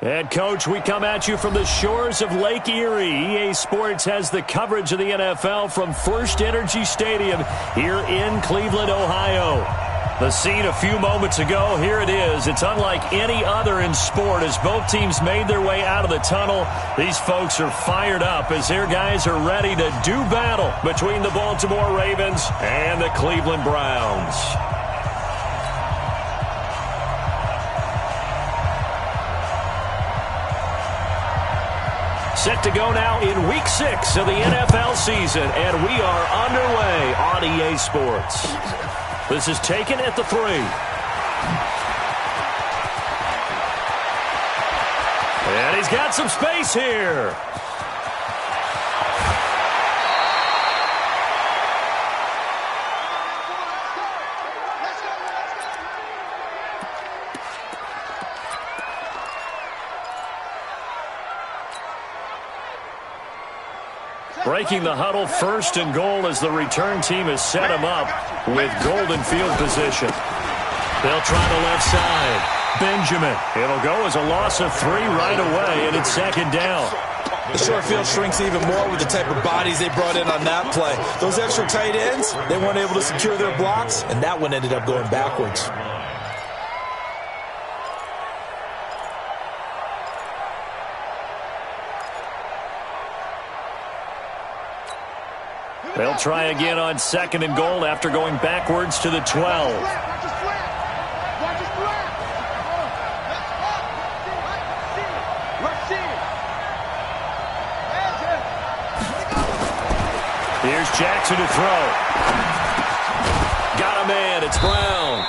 And, Coach, we come at you from the shores of Lake Erie. EA Sports has the coverage of the NFL from First Energy Stadium here in Cleveland, Ohio. The scene a few moments ago, here it is. It's unlike any other in sport as both teams made their way out of the tunnel. These folks are fired up as their guys are ready to do battle between the Baltimore Ravens and the Cleveland Browns. Set to go now in Week 6 of the NFL season, and we are underway on EA Sports. This is taken at the 3. And he's got some space here. Breaking the huddle, 1st and goal as the return team has set him up with golden field position. They'll try the left side. Benjamin. It'll go as a loss of 3 right away, and it's 2nd down. The short field shrinks even more with the type of bodies they brought in on that play. Those extra tight ends, they weren't able to secure their blocks, and that one ended up going backwards. They'll try again on 2nd and goal after going backwards to the 12. Here's Jackson to throw. Got a man. It's Brown.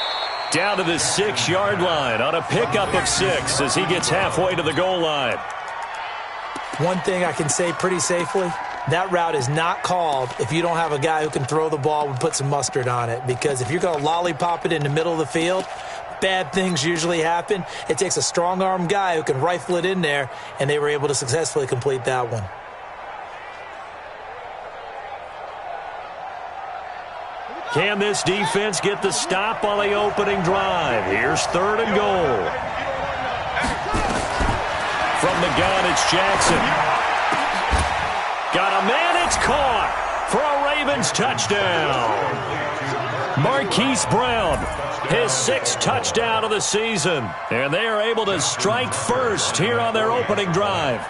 Down to the 6-yard line on a pickup of 6 as he gets halfway to the goal line. One thing I can say pretty safely, that route is not called if you don't have a guy who can throw the ball and put some mustard on it. Because if you're going to lollipop it in the middle of the field, bad things usually happen. It takes a strong-arm guy who can rifle it in there, and they were able to successfully complete that one. Can this defense get the stop on the opening drive? Here's 3rd and goal. From the gun, it's Jackson. Got a man, it's caught for a Ravens touchdown. Marquise Brown, his 6th touchdown of the season. And they are able to strike first here on their opening drive.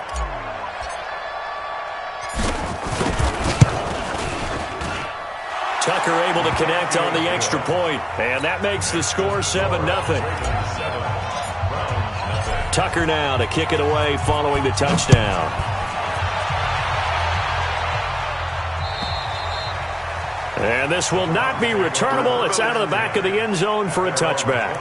Tucker able to connect on the extra point, and that makes the score 7-0. Tucker now to kick it away following the touchdown. And this will not be returnable. It's out of the back of the end zone for a touchback.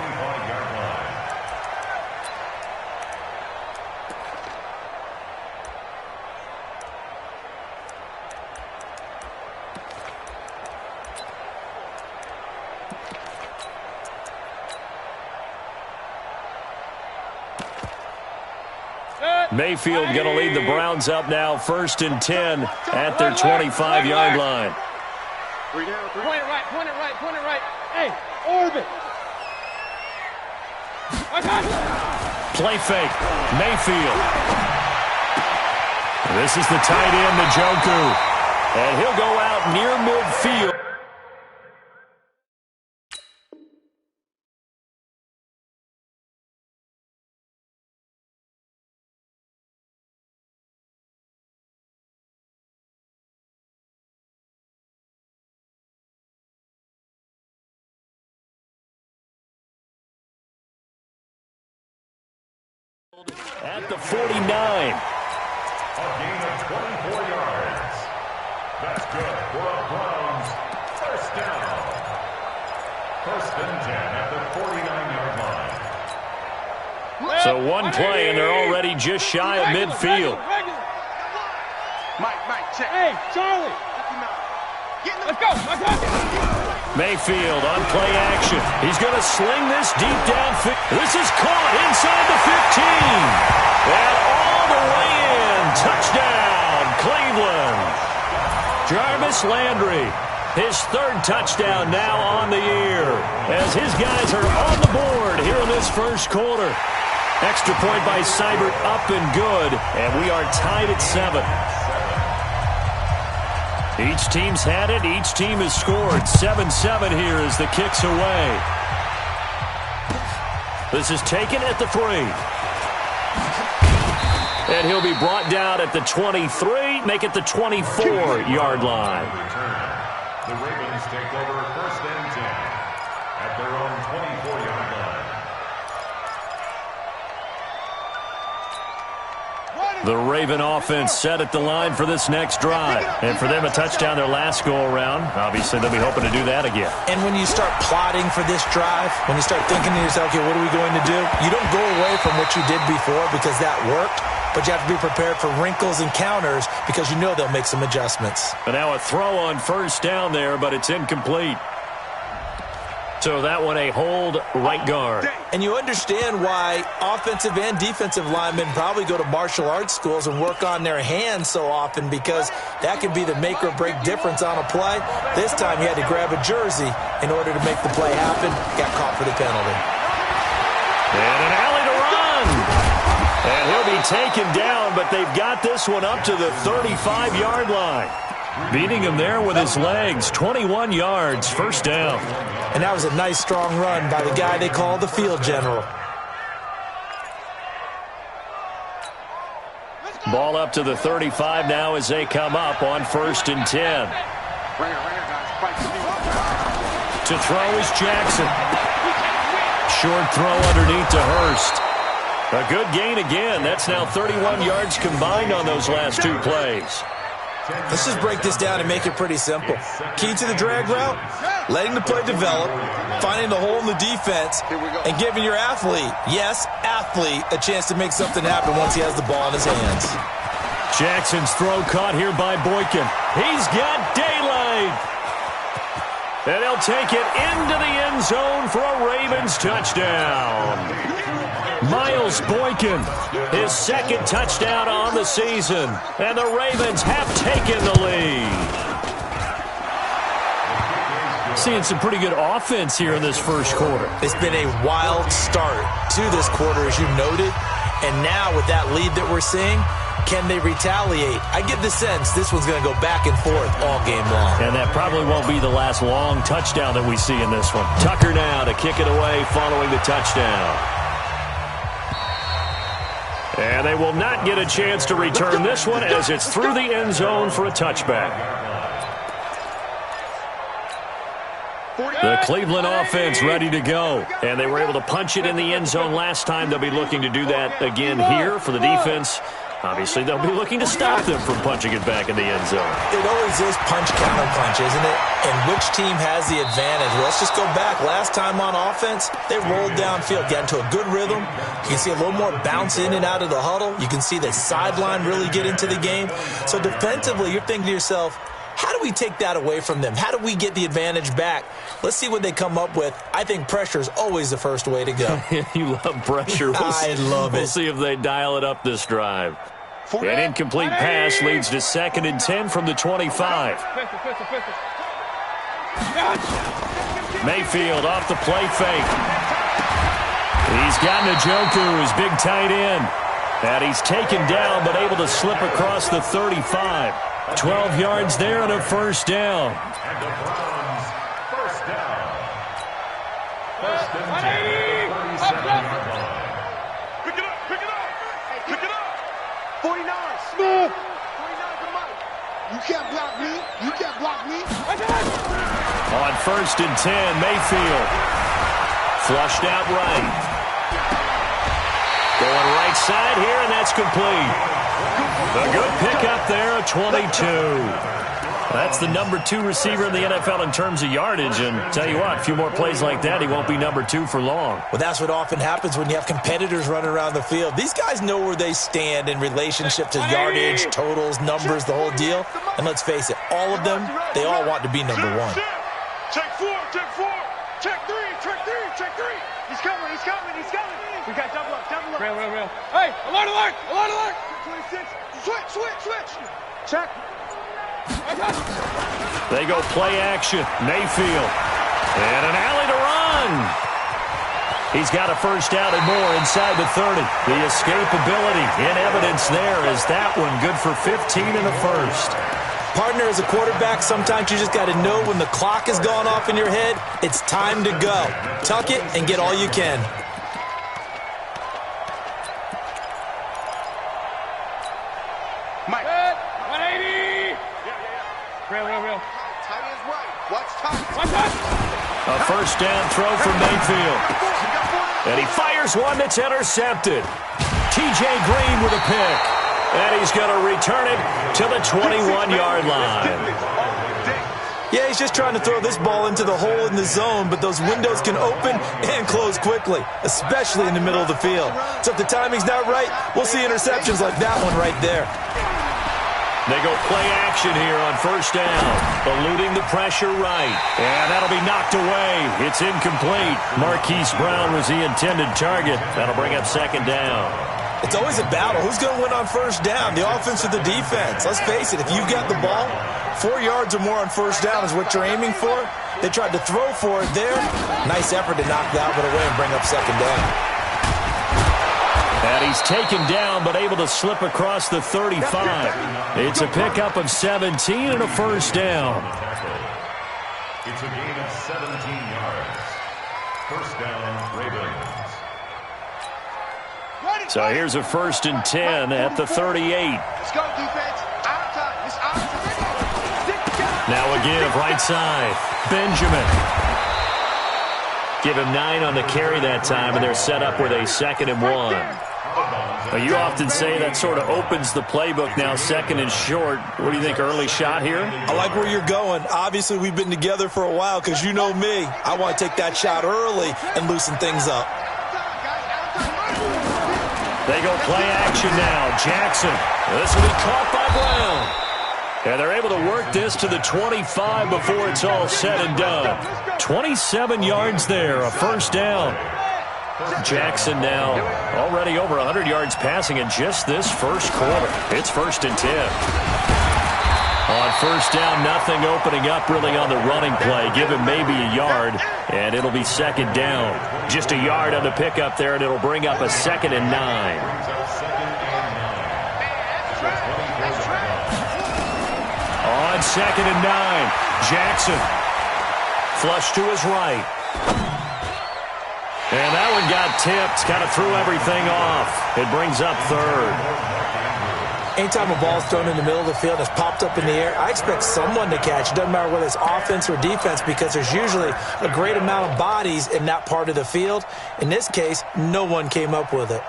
Mayfield going to lead the Browns up now, 1st and 10 at their 25-yard line. Point it right, point it right, point it right. Hey, orbit. Play fake. Mayfield. This is the tight end, Njoku. And he'll go out near midfield. At the 49. A gain of 24 yards. That's good for a Browns 1st down. 1st and 10 at the 49-yard line. So one play, and they're already just shy of midfield. Mike, check. Hey, Charlie. Let's go. Mayfield on play action. He's going to sling this deep downfield. This is caught inside the 15. And all the way in. Touchdown, Cleveland. Jarvis Landry, his 3rd touchdown now on the year as his guys are on the board here in this 1st quarter. Extra point by Seibert, up and good, and we are tied at 7. Each team's had it. Each team has scored. 7-7 here as the kick's away. This is taken at the 3. And he'll be brought down at the 23, make it the 24-yard line. The Ravens take over 1st and 10 at their own 24-yard line. The Raven offense set at the line for this next drive. And for them, a touchdown their last go-around. Obviously, they'll be hoping to do that again. And when you start plotting for this drive, when you start thinking to yourself, okay, what are we going to do? You don't go away from what you did before because that worked, but you have to be prepared for wrinkles and counters because you know they'll make some adjustments. But now a throw on 1st down there, but it's incomplete. So that one a hold right guard. And you understand why offensive and defensive linemen probably go to martial arts schools and work on their hands so often because that can be the make or break difference on a play. This time he had to grab a jersey in order to make the play happen. Got caught for the penalty. And an alley to run. And he'll be taken down, but they've got this one up to the 35-yard line. Beating him there with his legs. 21 yards, 1st down. And that was a nice, strong run by the guy they call the field general. Ball up to the 35 now as they come up on 1st and 10. To throw is Jackson. Short throw underneath to Hurst. A good gain again. That's now 31 yards combined on those last 2 plays. Let's just break this down and make it pretty simple. Key to the drag route, letting the play develop, finding the hole in the defense, and giving your athlete, yes, athlete, a chance to make something happen once he has the ball in his hands. Jackson's throw caught here by Boykin. He's got daylight. And he'll take it into the end zone for a Ravens touchdown. Miles Boykin, his 2nd touchdown on the season. And the Ravens have taken the lead. Seeing some pretty good offense here in this 1st quarter. It's been a wild start to this quarter, as you noted. And now with that lead that we're seeing, can they retaliate? I get the sense this one's going to go back and forth all game long. And that probably won't be the last long touchdown that we see in this one. Tucker now to kick it away following the touchdown. And they will not get a chance to return this one as it's through the end zone for a touchback. The Cleveland offense ready to go. And they were able to punch it in the end zone last time. They'll be looking to do that again here for the defense. Obviously, they'll be looking to stop them from punching it back in the end zone. It always is punch-counter-punch, isn't it? And which team has the advantage? Well, let's just go back. Last time on offense, they rolled downfield, got into a good rhythm. You can see a little more bounce in and out of the huddle. You can see the sideline really get into the game. So defensively, you're thinking to yourself, how do we take that away from them? How do we get the advantage back? Let's see what they come up with. I think pressure is always the first way to go. You love pressure. I love it. We'll see if they dial it up this drive. An incomplete pass leads to 2nd and 10 from the 25. Mayfield off the play fake. He's got Njoku, his big tight end. And he's taken down but able to slip across the 35. 12 yards there and a 1st down. And the Browns, 1st down. 1st and 10, 47-yard line. Pick it up, pick it up, pick it up. 49, smooth. 49's the mic. You can't block me. You can't block me. On 1st and 10, Mayfield. Flushed out right. Going right side here, and that's complete. A good pickup there, a 22. That's the number 2 receiver in the NFL in terms of yardage. And tell you what, a few more plays like that, he won't be number 2 for long. Well, that's what often happens when you have competitors running around the field. These guys know where they stand in relationship to yardage, totals, numbers, the whole deal. And let's face it, all of them, they all want to be number 1. Check 4, check 4, check 3, check 3, check 3. He's coming, he's coming, he's coming. We got double up, double up. Real. Hey, alert, alert, alert, alert. 26, switch. Check. They go play action. Mayfield. And an alley to run. He's got a first down and more inside the 30. The escapability in evidence there as that one good for 15 in the first. Partner, as a quarterback, sometimes you just got to know when the clock has gone off in your head, it's time to go. Tuck it and get all you can. Mike. 180. Real. Tight end's right. Watch tight. One touch. A first down throw from Mayfield. And he fires one that's intercepted. T.J. Green with a pick. And he's going to return it to the 21-yard line. Yeah, he's just trying to throw this ball into the hole in the zone, but those windows can open and close quickly, especially in the middle of the field. So if the timing's not right, we'll see interceptions like that one right there. They go play action here on first down. Eluding the pressure right. And that'll be knocked away. It's incomplete. Marquise Brown was the intended target. That'll bring up second down. It's always a battle. Who's going to win on first down, the offense or the defense? Let's face it, if you've got the ball, 4 yards or more on first down is what you're aiming for. They tried to throw for it there. Nice effort to knock that one away and bring up second down. And he's taken down but able to slip across the 35. It's a pickup of 17 and a first down. It's a gain of 17 yards. First down, Ravens. So here's a 1st and 10 at the 38. Let's go, defense. Out of time. It's out of time. Now a give, right side. Benjamin. Give him 9 on the carry that time, and they're set up with a 2nd and 1. You often say that sort of opens the playbook now, 2nd and short. What do you think, early shot here? I like where you're going. Obviously, we've been together for a while because you know me. I want to take that shot early and loosen things up. They go play action now. Jackson. This will be caught by Brown. And they're able to work this to the 25 before it's all said and done. 27 yards there, a first down. Jackson now already over 100 yards passing in just this first quarter. It's 1st and 10. On first down, nothing opening up really on the running play. Give him maybe a yard, and it'll be 2nd down. Just a yard on the pickup there, and it'll bring up a 2nd and 9. On 2nd and 9, Jackson. Flush to his right. And that one got tipped, kind of threw everything off. It brings up 3rd. Anytime a ball's thrown in the middle of the field and it's popped up in the air, I expect someone to catch. It doesn't matter whether it's offense or defense because there's usually a great amount of bodies in that part of the field. In this case, no one came up with it.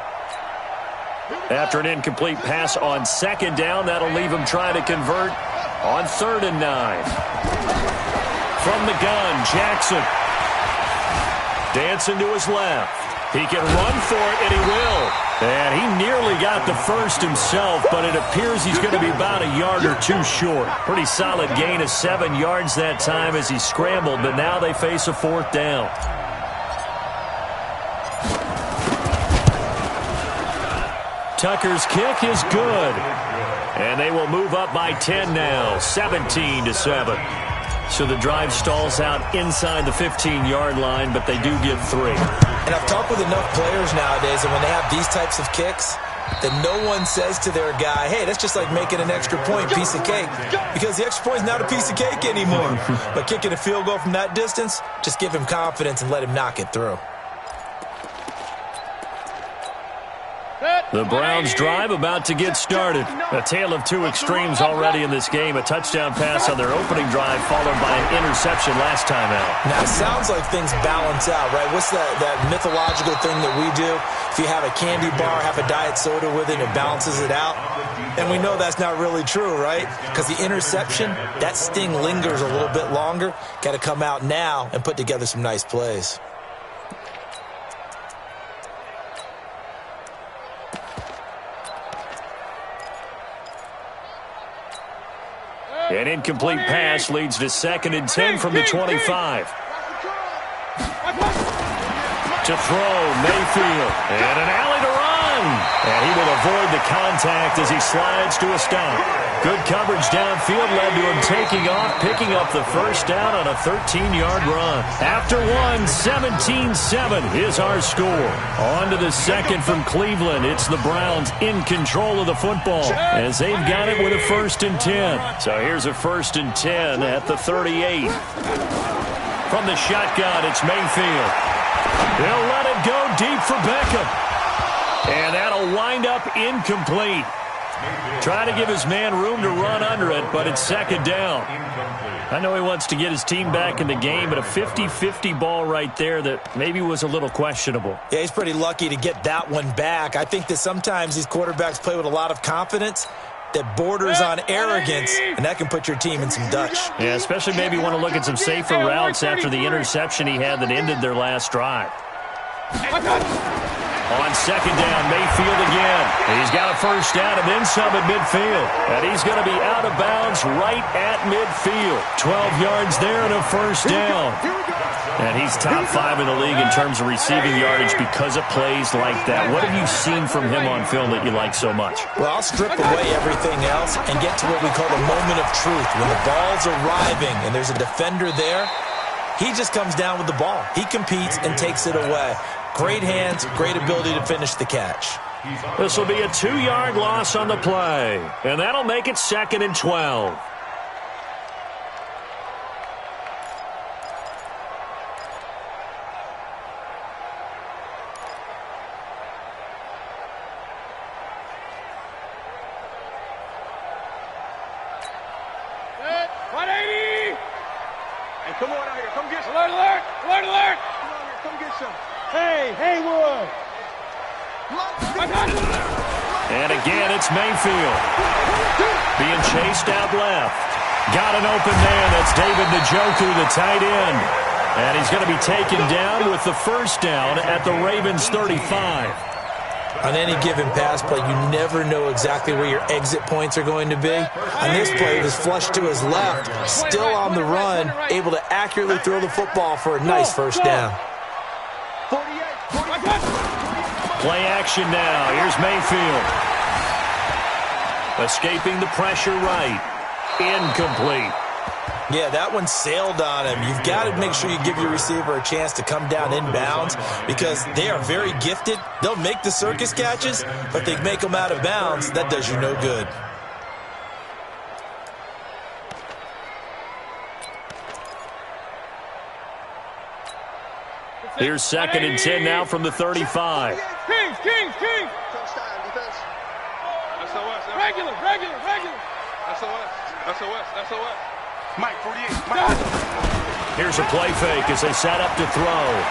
After an incomplete pass on 2nd down, that'll leave him trying to convert on 3rd and 9. From the gun, Jackson. Dancing to his left. He can run for it, and he will. And he nearly got the first himself, but it appears he's going to be about a yard or 2 short. Pretty solid gain of 7 yards that time as he scrambled, but now they face a 4th down. Tucker's kick is good. And they will move up by 10 now, 17-7. So the drive stalls out inside the 15-yard line, but they do get 3. And I've talked with enough players nowadays, and when they have these types of kicks, that no one says to their guy, hey, that's just like making an extra point, piece of cake. Because the extra point is not a piece of cake anymore. But kicking a field goal from that distance, just give him confidence and let him knock it through. The Browns drive about to get started. A tale of 2 extremes already in this game. A touchdown pass on their opening drive followed by an interception last time out. Now, it sounds like things balance out, right? What's that mythological thing that we do? If you have a candy bar, have a diet soda with it, it balances it out. And we know that's not really true, right? Because the interception, that sting lingers a little bit longer. Got to come out now and put together some nice plays. An incomplete pass leads to 2nd and 10 from the 25. To throw, Mayfield. And an alley to run. And he will avoid the contact as he slides to a stop. Good coverage downfield led to him taking off, picking up the first down on a 13-yard run. After one, 17-7 is our score. On to the second from Cleveland. It's the Browns in control of the football as they've got it with a 1st and 10. So here's a 1st and 10 at the 38. From the shotgun, it's Mayfield. He'll let it go deep for Beckham. And that'll wind up incomplete. Trying to give his man room to run under it, but it's 2nd down. I know he wants to get his team back in the game, but a 50-50 ball right there that maybe was a little questionable. Yeah, he's pretty lucky to get that one back. I think that sometimes these quarterbacks play with a lot of confidence that borders on arrogance, and that can put your team in some Dutch. Yeah, especially maybe want to look at some safer routes after the interception he had that ended their last drive. On 2nd down, Mayfield again. He's got a first down and then some at midfield. And he's going to be out of bounds right at midfield. 12 yards there and a first down. And he's top 5 in the league in terms of receiving yardage because of plays like that. What have you seen from him on film that you like so much? Well, I'll strip away everything else and get to what we call the moment of truth. When the ball's arriving and there's a defender there, he just comes down with the ball. He competes and takes it away. Great hands, great ability to finish the catch. This will be a 2-yard loss on the play. And that'll make it 2nd and 12. Come on out here. Come get some. Alert, alert! Alert, alert! Come on here. Come get some. Hey, Haywood! And again, it's Mayfield. Being chased out left. Got an open man. That's David Njoku, the tight end. And he's going to be taken down with the first down at the Ravens' 35. On any given pass play, you never know exactly where your exit points are going to be. On this play, he was flushed to his left, still on the run, able to accurately throw the football for a nice first down. Play action now. Here's Mayfield. Escaping the pressure right. Incomplete. Yeah, that one sailed on him. You've got to make sure you give your receiver a chance to come down inbounds because they are very gifted. They'll make the circus catches, but they make them out of bounds. That does you no good. Here's 2nd and 10 now from the 35. Kings! Touchdown, defense. SOS. Regular. SOS. Mike, 48. Mike. Here's a play fake as they set up to throw.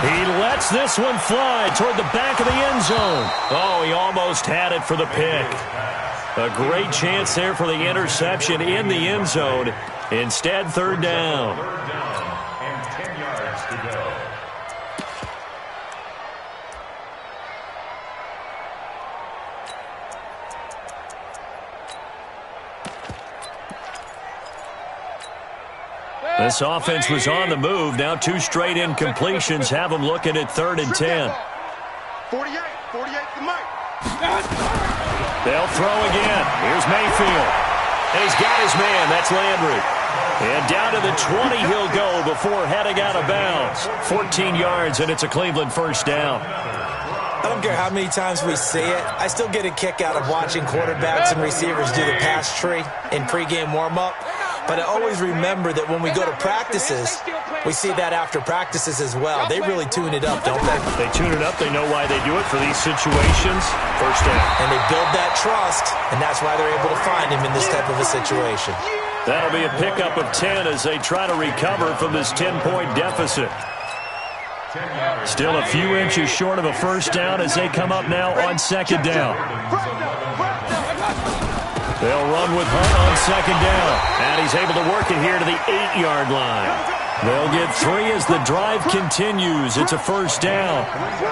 He lets this one fly toward the back of the end zone. Oh, he almost had it for the pick. A great chance there for the interception in the end zone. Instead, 3rd down. 3rd down and 10 yards to go. This offense was on the move. Now 2 straight incompletions have them looking at 3rd and 10. 48 to Mike. They'll throw again. Here's Mayfield. And he's got his man. That's Landry. And down to the 20 he'll go before heading out of bounds. 14 yards, and it's a Cleveland first down. I don't care how many times we see it. I still get a kick out of watching quarterbacks and receivers do the pass tree in pregame warm-up. But I always remember that when we go to practices, we see that after practices as well. They really tune it up, don't they? They tune it up. They know why they do it for these situations. First down. And they build that trust, and that's why they're able to find him in this type of a situation. That'll be a pickup of 10 as they try to recover from this 10-point deficit. Still a few inches short of a first down as they come up now on 2nd down. They'll run with Hunt on 2nd down. And he's able to work it here to the 8-yard line. They'll get 3 as the drive continues. It's a first down.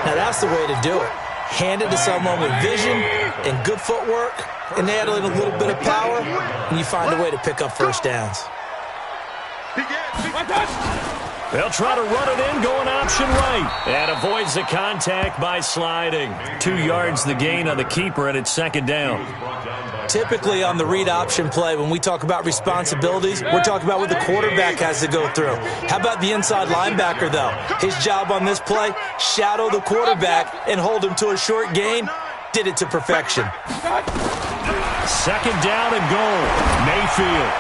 Now that's the way to do it. Hand it to someone with vision and good footwork, and add in a little bit of power, and you find a way to pick up first downs. They'll try to run it in, going option right. And avoids the contact by sliding. 2 yards the gain on the keeper, and it's second down. Typically on the read option play, when we talk about responsibilities, we're talking about what the quarterback has to go through. How about the inside linebacker, though? His job on this play, shadow the quarterback and hold him to a short gain. Did it to perfection. Second down and goal. Mayfield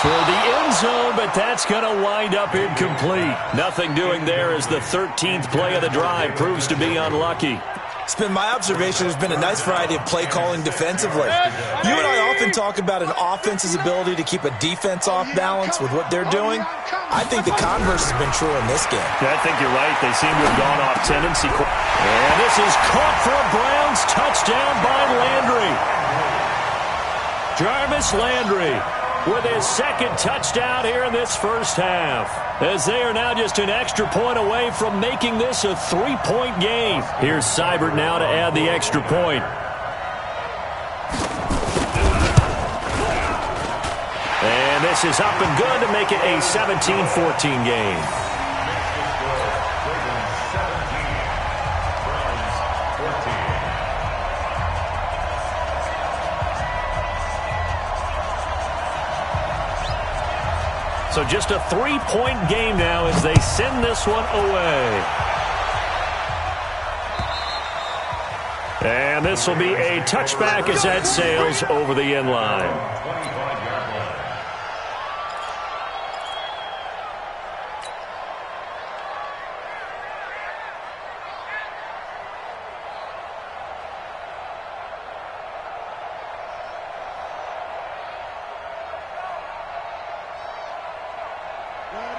toward the end zone, but that's going to wind up incomplete. Nothing doing there as the 13th play of the drive proves to be unlucky. It's been my observation there's been a nice variety of play calling defensively. You and I often talk about an offense's ability to keep a defense off balance with what they're doing. I think the converse has been true in this game. Yeah, I think you're right. They seem to have gone off tendency. And this is caught for a Browns touchdown by Landry. Jarvis Landry with his second touchdown here in this first half, as they are now just an extra point away from making this a 3-point game. Here's Seibert now to add the extra point. And this is up and good to make it a 17-14 game. So just a 3-point game now as they send this one away. And this will be a touchback as that sails over the end line.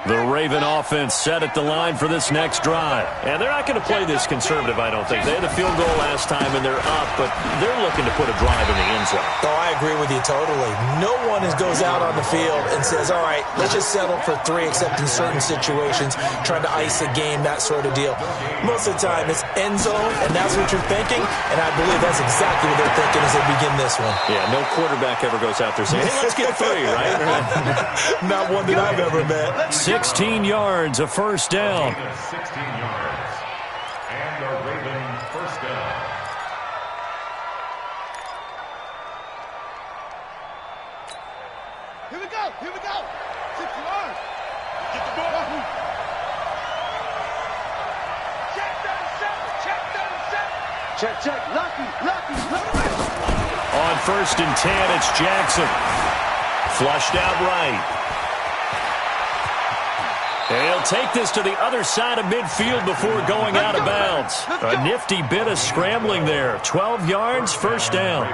The Raven offense set at the line for this next drive. And they're not going to play this conservative, I don't think. They had a field goal last time, and they're up, but they're looking to put a drive in the end zone. Oh, I agree with you totally. No one goes out on the field and says, all right, let's just settle for 3, except in certain situations, trying to ice a game, that sort of deal. Most of the time, it's end zone, and that's what you're thinking, and I believe that's exactly what they're thinking as they begin this one. Yeah, no quarterback ever goes out there saying, hey, let's get 3, right? Not one that I've ever met. 16 yards, a first down. 16 yards. And a Raven first down. Here we go. Here we go. 6 yards. Get the ball. Check 37. Check 37. Check, check. Lucky. On 1st and 10, it's Jackson. Flushed out right. He'll take this to the other side of midfield before going out of bounds. A nifty bit of scrambling there. 12 yards, first down.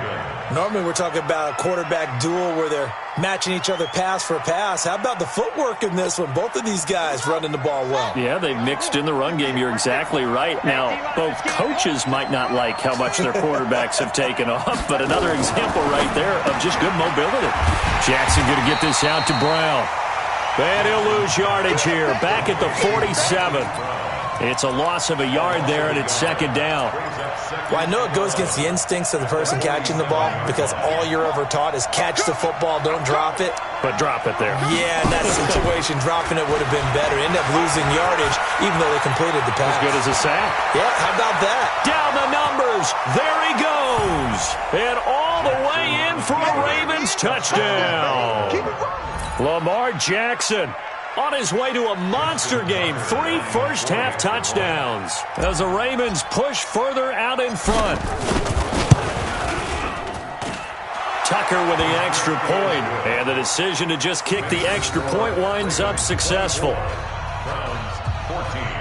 Normally we're talking about a quarterback duel where they're matching each other pass for pass. How about the footwork in this one? Both of these guys running the ball well. Yeah, they've mixed in the run game. You're exactly right. Now, both coaches might not like how much their quarterbacks have taken off, but another example right there of just good mobility. Jackson going to get this out to Brown. And he'll lose yardage here. Back at the 47. It's a loss of a yard there, and it's second down. Well, I know it goes against the instincts of the person catching the ball because all you're ever taught is catch the football, don't drop it. But drop it there. Yeah, in that situation, dropping it would have been better. End up losing yardage, even though they completed the pass. As good as a sack. Yeah, how about that? Down the numbers. There he goes. And all the way in for a Ravens touchdown. Lamar Jackson on his way to a monster game. 3 first-half touchdowns as the Ravens push further out in front. Tucker with the extra point, and the decision to just kick the extra point winds up successful. Browns 14.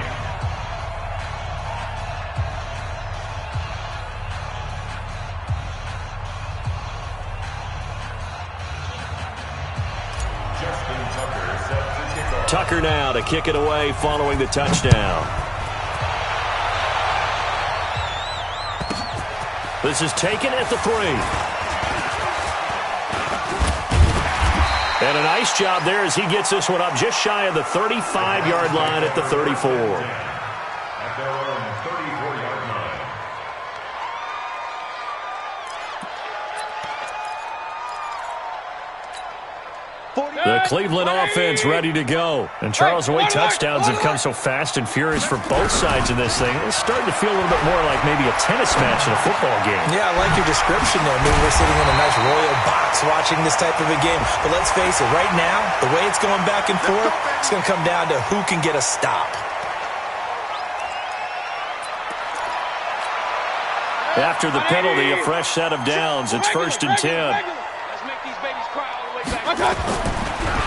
Tucker now to kick it away following the touchdown. This is taken at the 3. And a nice job there as he gets this one up just shy of the 35-yard line at the 34. At their own 34-yard line. The The Cleveland offense ready to go. And Charles, the way touchdowns have come so fast and furious for both sides of this thing, it's starting to feel a little bit more like maybe a tennis match in a football game. Yeah, I like your description there. Maybe we're sitting in a nice royal box watching this type of a game. But let's face it, right now, the way it's going back and forth, it's going to come down to who can get a stop. After the penalty, a fresh set of downs. It's 1st and 10. Let's make these babies cry all the way back.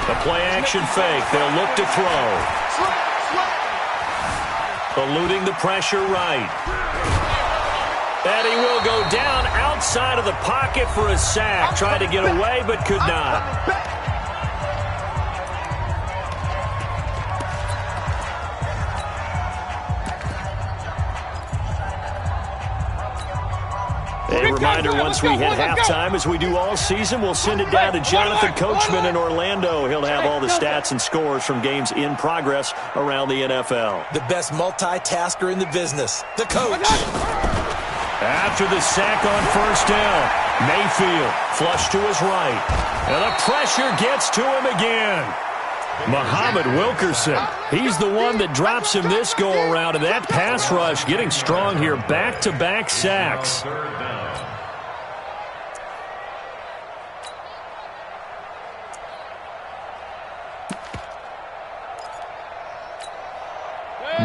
The play-action fake. They'll look to throw. Eluding the pressure right. And he will go down outside of the pocket for a sack. Tried to get away, but could not. A reminder, once we hit halftime, as we do all season, we'll send it down to Jonathan Coachman in Orlando. He'll have all the stats and scores from games in progress around the NFL. The best multitasker in the business, the coach. After the sack on 1st down, Mayfield flush to his right. And the pressure gets to him again. Muhammad Wilkerson, he's the one that drops him this go-around, and that pass rush getting strong here. Back-to-back sacks.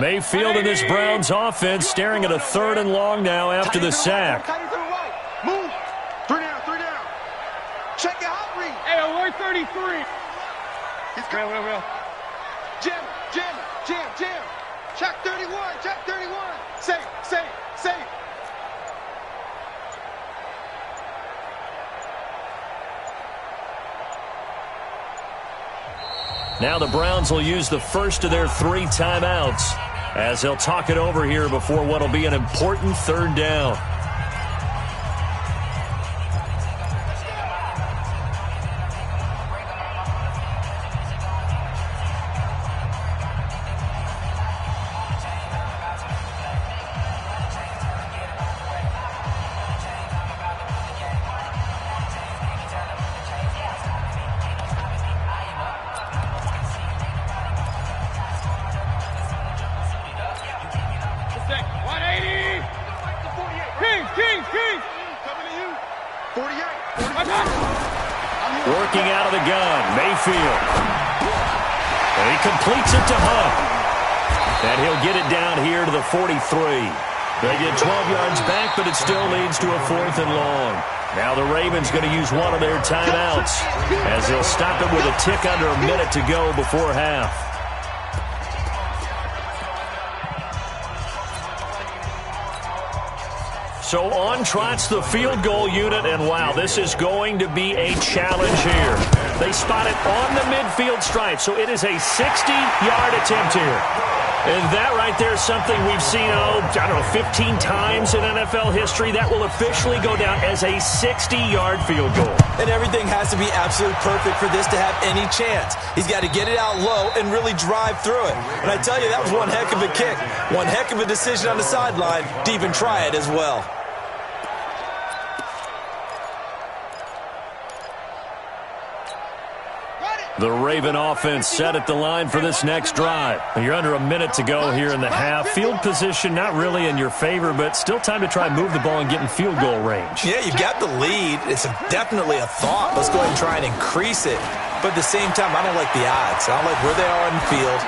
Mayfield and this Browns offense staring at a 3rd and long now after the sack. Move. 3 down, 3 down. Check it out, read. Hey, alert 33. He's coming. Real. Jim. Check 31, check 31. Safe. Now the Browns will use the first of their 3 timeouts as they'll talk it over here before what will be an important 3rd down. Working out of the gun, Mayfield. And he completes it to Hunt. And he'll get it down here to the 43. They get 12 yards back, but it still leads to a 4th and long. Now the Ravens going to use one of their timeouts as they'll stop it with a tick under a minute to go before half. So on trots the field goal unit, and wow, this is going to be a challenge here. They spot it on the midfield stripe, so it is a 60-yard attempt here. And that right there is something we've seen, 15 times in NFL history. That will officially go down as a 60-yard field goal. And everything has to be absolutely perfect for this to have any chance. He's got to get it out low and really drive through it. And I tell you, that was one heck of a kick. One heck of a decision on the sideline to even try it as well. The Raven offense set at the line for this next drive. You're under a minute to go here in the half. Field position not really in your favor, but still time to try and move the ball and get in field goal range. Yeah, you've got the lead. It's definitely a thought. Let's go ahead and try and increase it. But at the same time, I don't like the odds. I don't like where they are on the field.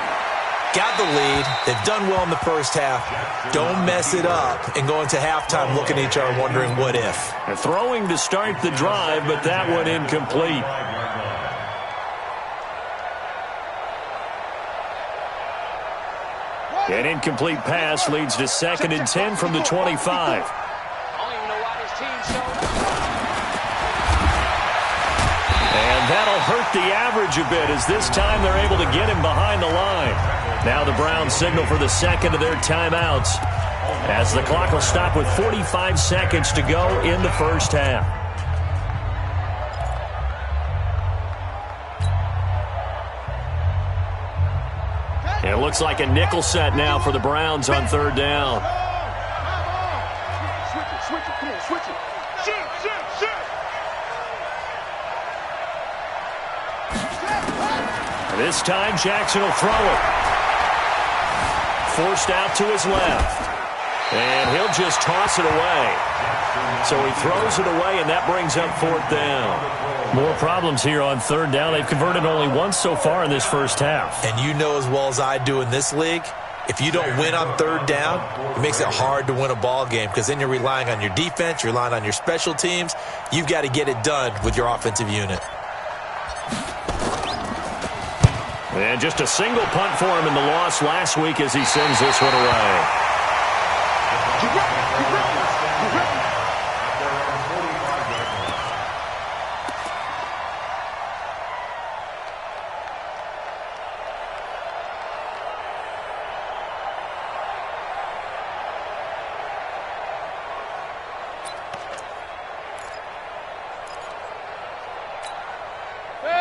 Got the lead. They've done well in the first half. Don't mess it up and go into halftime looking at each other wondering what if. They're throwing to start the drive, but that one incomplete. An incomplete pass leads to 2nd and 10 from the 25. I don't even know why this team showed up. And that'll hurt the average a bit as this time they're able to get him behind the line. Now the Browns signal for the 2nd of their timeouts as the clock will stop with 45 seconds to go in the first half. It looks like a nickel set now for the Browns on 3rd down. Switch it, come on, switch it. Shift. This time Jackson will throw it. Forced out to his left. And he'll just toss it away. So he throws it away, and that brings up 4th down. More problems here on 3rd down. They've converted only once so far in this first half. And you know as well as I do in this league, if you don't win on 3rd down, it makes it hard to win a ball game because then you're relying on your defense, you're relying on your special teams. You've got to get it done with your offensive unit. And just a single punt for him in the loss last week as he sends this one away.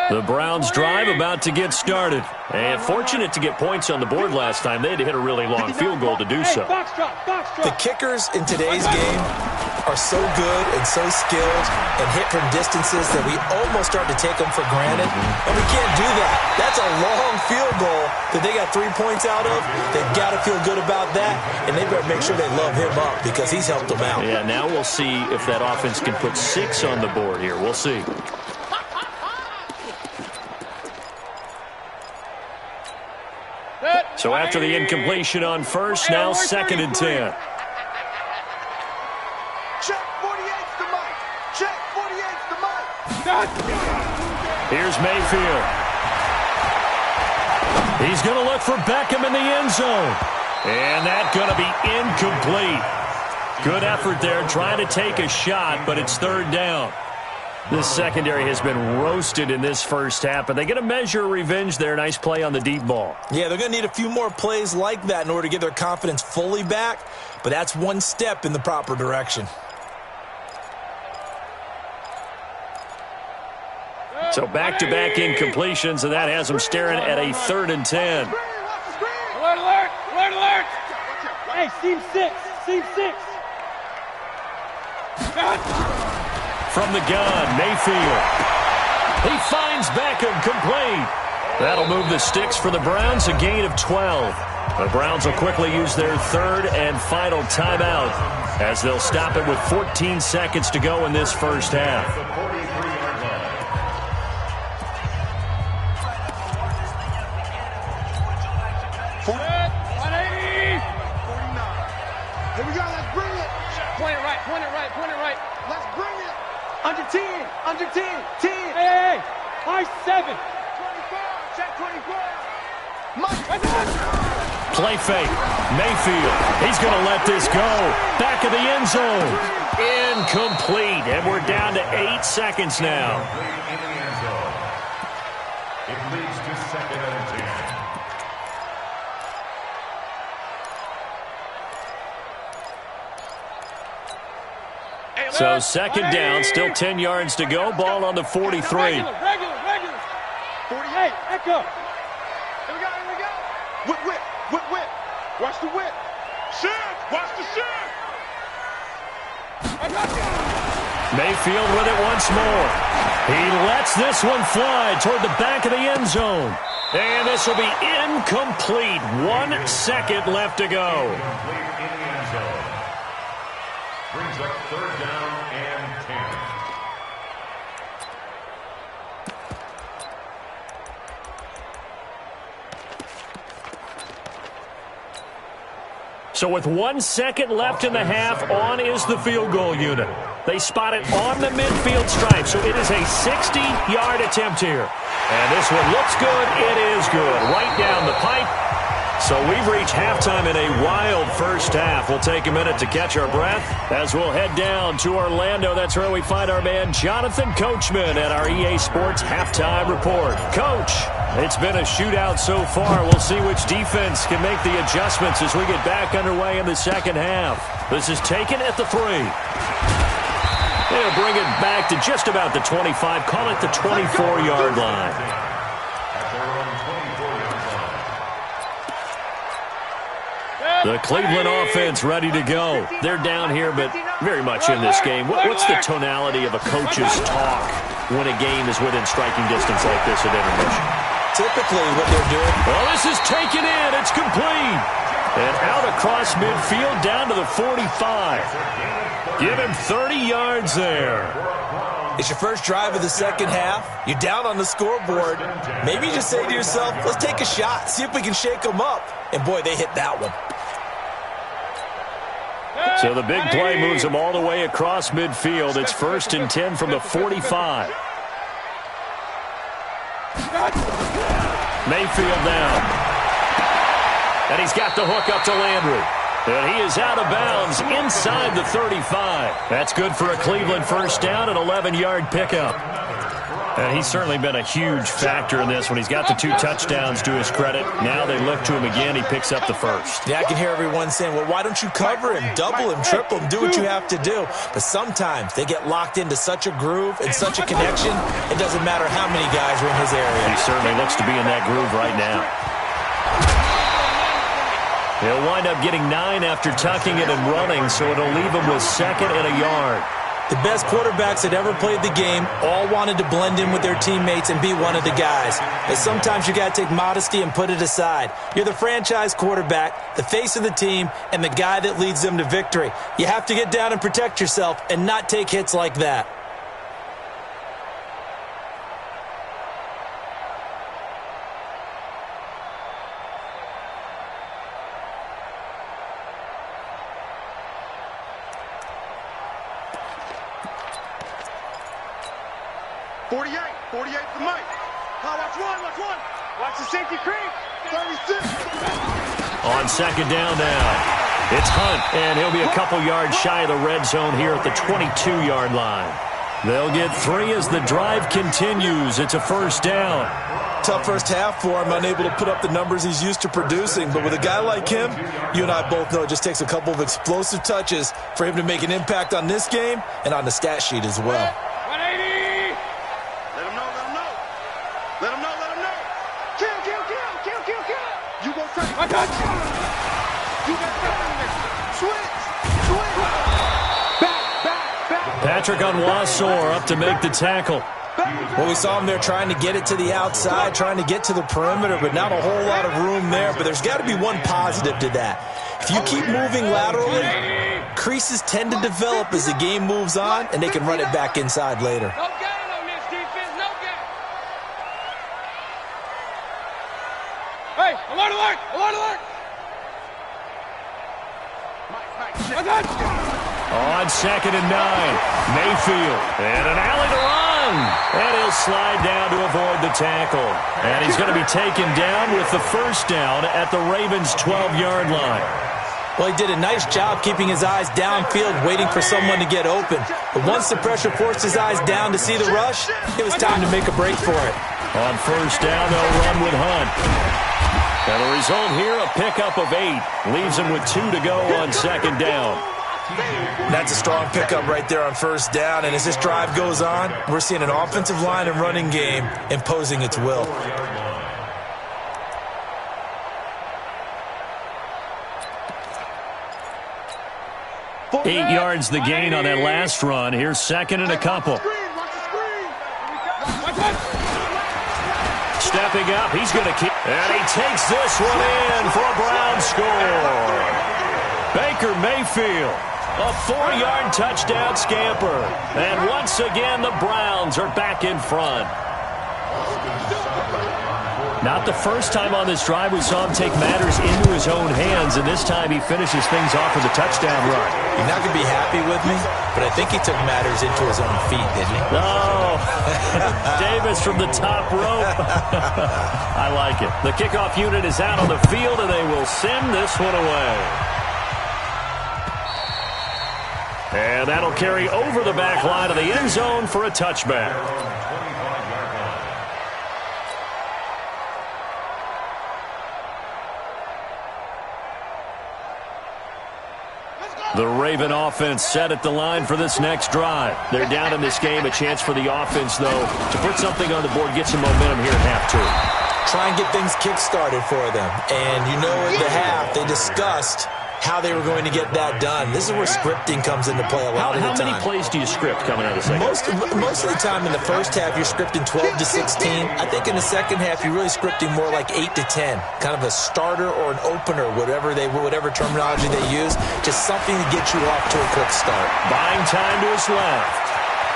The Browns drive about to get started. And fortunate to get points on the board last time. They had to hit a really long field goal to do so. The kickers in today's game are so good and so skilled and hit from distances that we almost start to take them for granted. And we can't do that. That's a long field goal that they got 3 points out of. They've got to feel good about that, and they better make sure they love him up because he's helped them out. Yeah, now we'll see if that offense can put 6 on the board here. We'll see. So after the incompletion on first, now 2nd and 10. Check 48's the mic. Check 48's the mic. Here's Mayfield. He's going to look for Beckham in the end zone. And that's going to be incomplete. Good effort there, trying to take a shot, but it's 3rd down. This secondary has been roasted in this first half, but they get a measure of revenge there. Nice play on the deep ball. Yeah, they're going to need a few more plays like that in order to get their confidence fully back, but that's one step in the proper direction. So back-to-back incompletions, and that has them staring at a 3rd and 10. Alert, alert! Alert, alert! Hey, seam 6! Seam 6! From the gun, Mayfield. He finds Beckham, complete. That'll move the sticks for the Browns, a gain of 12. The Browns will quickly use their 3rd and final timeout as they'll stop it with 14 seconds to go in this first half. Here we go, let's bring it. Point it right, point it right, point it right. Let's bring it. Under 10, under 10, 10. Hey, high 7. 24, check 24. Mike. Play fake. Mayfield. He's going to let this go. Back of the end zone. Incomplete. And we're down to 8 seconds now. It leads to 2nd and 10. So 2nd down, still 10 yards to go. Ball on the 43. Regular. 48, echo. Here we go, here we go. Whip. Watch the whip. Shift, watch the shift. Mayfield with it once more. He lets this one fly toward the back of the end zone. And this will be incomplete. 1 second left to go. Incomplete in the end zone. Brings up 3rd down and 10. So with 1 second left in the half, on is the field goal unit. They spot it on the midfield stripe, so it is a 60-yard attempt here. And this one looks good. It is good. Right down the pipe. So we've reached halftime in a wild first half. We'll take a minute to catch our breath as we'll head down to Orlando. That's where we find our man Jonathan Coachman at our EA Sports Halftime Report. Coach, it's been a shootout so far. We'll see which defense can make the adjustments as we get back underway in the second half. This is taken at the 3. They'll bring it back to just about the 25. Call it the 24-yard line. The Cleveland offense ready to go. They're down here, but very much in this game. What's the tonality of a coach's talk when a game is within striking distance like this at intermission? typically what they're doing. Well, this is taken in. It's complete. And out across midfield down to the 45. Give him 30 yards there. It's your first drive of the second half. You're down on the scoreboard. Maybe you just say to yourself, let's take a shot, see if we can shake them up. And, boy, they hit that one. So the big play moves them all the way across midfield. It's 1st and 10 from the 45. Mayfield down. And he's got the hook up to Landry. And he is out of bounds inside the 35. That's good for a Cleveland first down, an 11-yard pickup. And he's certainly been a huge factor in this when he's got the 2 touchdowns to his credit. Now they look to him again. He picks up the first. Yeah, I can hear everyone saying, well, why don't you cover him, double him, triple him, do what you have to do. But sometimes they get locked into such a groove and such a connection, it doesn't matter how many guys are in his area. He certainly looks to be in that groove right now. He'll wind up getting 9 after tucking it and running, so it'll leave him with 2nd and a yard. The best quarterbacks that ever played the game all wanted to blend in with their teammates and be one of the guys. And sometimes you got to take modesty and put it aside. You're the franchise quarterback, the face of the team, and the guy that leads them to victory. You have to get down and protect yourself and not take hits like that. Watch the safety creep. 36. On 2nd down now, it's Hunt, and he'll be a couple yards shy of the red zone here at the 22-yard line. They'll get 3 as the drive continues. It's a first down. Tough first half for him, unable to put up the numbers he's used to producing. But with a guy like him, you and I both know it just takes a couple of explosive touches for him to make an impact on this game and on the stat sheet as well. 180. Let him know, let him know. Let him know, let him know. Kill. You go first. I got you. You got first. Switch. Back. Patrick Onwuasor up to make the tackle. Well, we saw him there trying to get it to the outside, trying to get to the perimeter, but not a whole lot of room there. But there's got to be one positive to that. If you keep moving laterally, creases tend to develop as the game moves on, and they can run it back inside later. No gain on this defense, no gain. Hey, alert, alert, alert, alert. I got you. On 2nd and 9, Mayfield, and an alley to run. And he'll slide down to avoid the tackle. And he's going to be taken down with the first down at the Ravens' 12-yard line. Well, he did a nice job keeping his eyes downfield, waiting for someone to get open. But once the pressure forced his eyes down to see the rush, it was time to make a break for it. On first down, they'll run with Hunt. And the result here, a pickup of 8. Leaves him with 2 to go on 2nd down. That's a strong pickup right there on first down. And as this drive goes on, we're seeing an offensive line and running game imposing its will. Eight yards the gain on that last run. Here's 2nd and a couple. Stepping up, he's going to keep. And he takes this one in for a Brown score. Baker Mayfield, a 4-yard touchdown scamper. And once again, the Browns are back in front. Not the first time on this drive we saw him take matters into his own hands, and this time he finishes things off with a touchdown run. You're not going to be happy with me, but I think he took matters into his own feet, didn't he? Oh, Davis from the top rope. I like it. The kickoff unit is out on the field, and they will send this one away. And that'll carry over the back line of the end zone for a touchback. The Raven offense set at the line for this next drive. They're down in this game. A chance for the offense, though, to put something on the board, get some momentum here at half two. Try and get things kick-started for them. And you know at the half, they discussed how they were going to get that done. This is where scripting comes into play a lot of the time. How many plays do you script coming out of the second? Most of the time in the first half, you're scripting 12 to 16. I think in the second half, you're really scripting more like 8 to 10. Kind of a starter or an opener, whatever terminology they use. Just something to get you off to a quick start. Buying time to his left.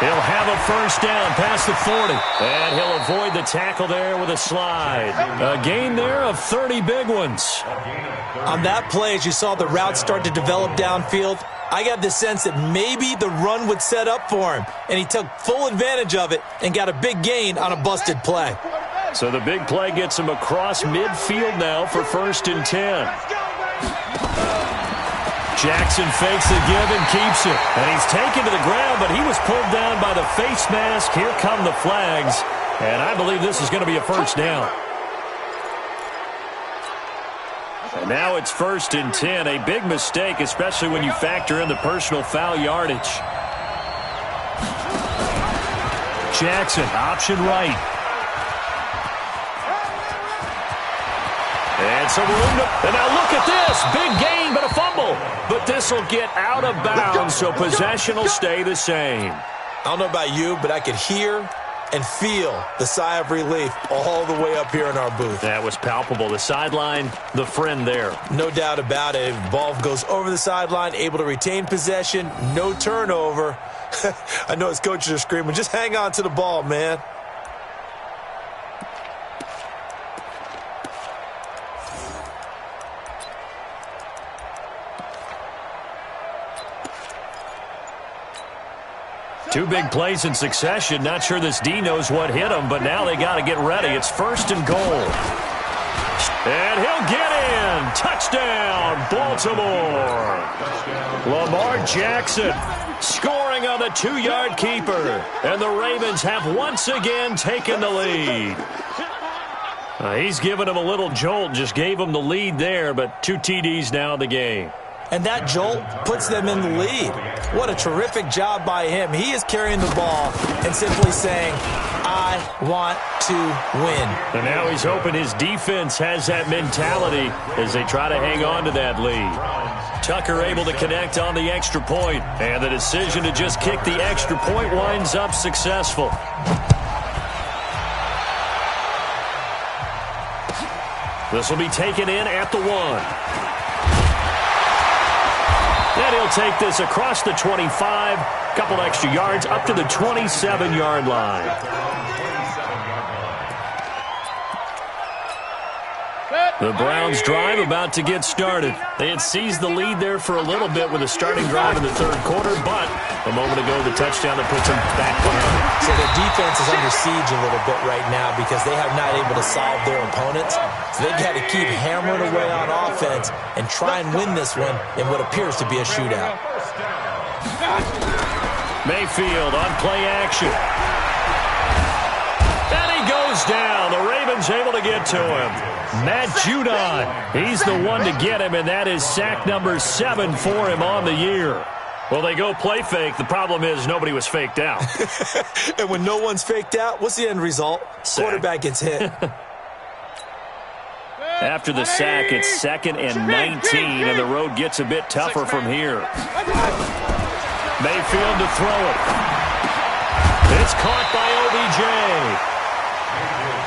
He'll have a first down past the 40. And he'll avoid the tackle there with a slide. A gain there of 30 big ones. On that play, as you saw the route start to develop downfield, I got the sense that maybe the run would set up for him. And he took full advantage of it and got a big gain on a busted play. So the big play gets him across midfield now for 1st and 10. Jackson fakes the give and keeps it. And he's taken to the ground, but he was pulled down by the face mask. Here come the flags. And I believe this is going to be a first down. And now it's 1st and 10. A big mistake, especially when you factor in the personal foul yardage. Jackson, option right. And some room to... And now look at this. Big gain, but a fumble. But this will get out of bounds, so possession will stay the same. I don't know about you, but I could hear and feel the sigh of relief all the way up here in our booth. That was palpable. The sideline, the friend there. No doubt about it. Ball goes over the sideline, able to retain possession, no turnover. I know his coaches are screaming, just hang on to the ball, man. Two big plays in succession. Not sure this D knows what hit him, but now they got to get ready. It's 1st and goal. And he'll get in. Touchdown, Baltimore. Lamar Jackson scoring on the 2-yard keeper. And the Ravens have once again taken the lead. He's given him a little jolt, just gave him the lead there, but 2 TDs now in the game. And that jolt puts them in the lead. What a terrific job by him. He is carrying the ball and simply saying, I want to win. And now he's hoping his defense has that mentality as they try to hang on to that lead. Tucker able to connect on the extra point. And the decision to just kick the extra point winds up successful. This will be taken in at the 1. And he'll take this across the 25, couple extra yards, up to the 27-yard line. The Browns drive about to get started. They had seized the lead there for a little bit with a starting drive in the 3rd quarter, but a moment ago the touchdown that puts them back behind. So the defense is under siege a little bit right now because they have not able to solve their opponents. So they've got to keep hammering away on offense and try and win this one in what appears to be a shootout. Mayfield on play action. And he goes down. The Ravens able to get to him. Matt Judon, he's the one to get him, and that is sack number 7 for him on the year. Well, they go play fake. The problem is nobody was faked out. And when no one's faked out, what's the end result? Sack. Quarterback gets hit. After the sack, it's 2nd and 19, and the road gets a bit tougher from here. Mayfield to throw it. It's caught by OBJ.